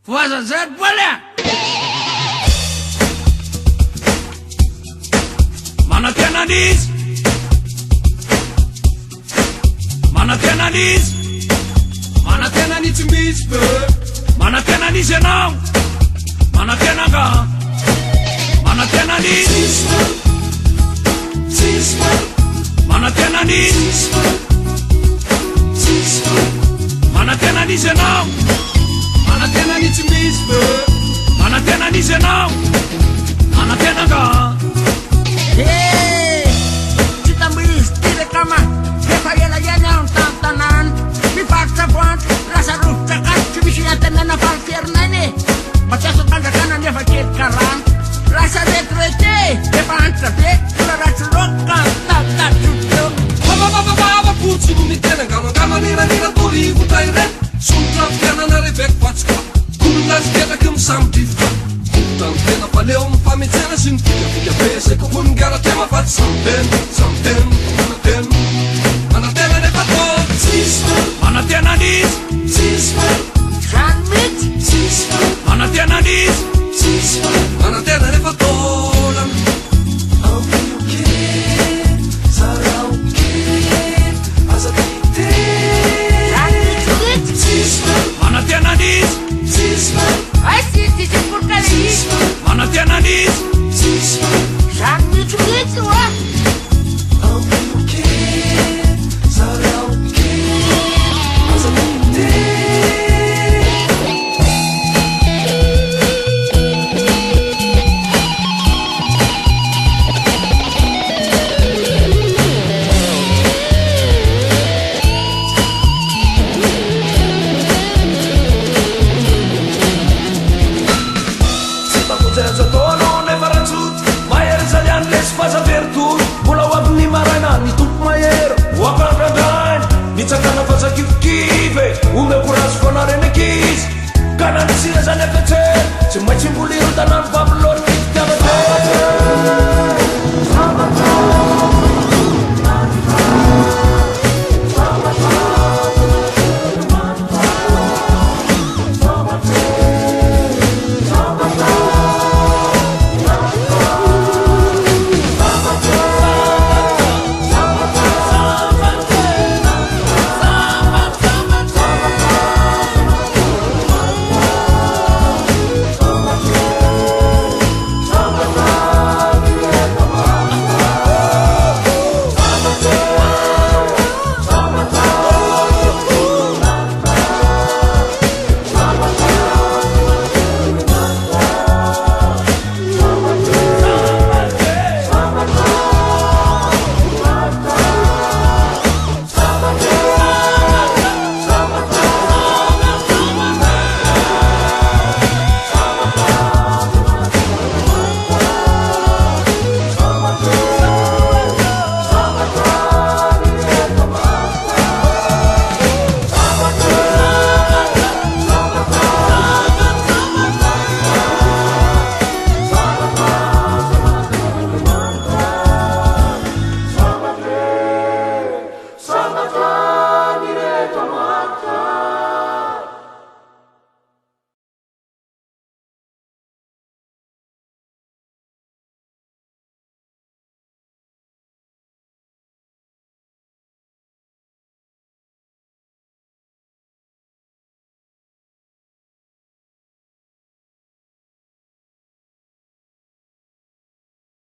voazazary boly manantenan'izy manantenan'izy manantenan'izy misy be manantenan'izy ianao manantenanga manantenan'izy manantenan'izy manantenan'izy ianao manantenan'izy misy be manantenan'izy ianao manantenanga tsy tambizy tirekama efa elaela ao tantanany mifarotra voantro lasa rovotra kasy tsy misy antanana falifierinany e matsiasa tandrakana nefa kely karano lasa retrete efa antitra be la ratsoloka tatatotro avapotsy no mitenangamangamaniraniran torivotra iren somotra fianana rebeko fatsika kololazy teraky misamidrivotra tany tena faleo mifametsena sy ny fikafikabe ko honongaratema faty samten manantena nefa to manantenan'izy zany mitsy manantenan'izy manantena nefa tolana manantenan'izy ay sisy porkale izy manantenan'izy zany mitsy oa Nitsakana fazakifikive umekurasy foanarenekizy kana nisira zany afetsely tsy maintsy mboliro tanany bablo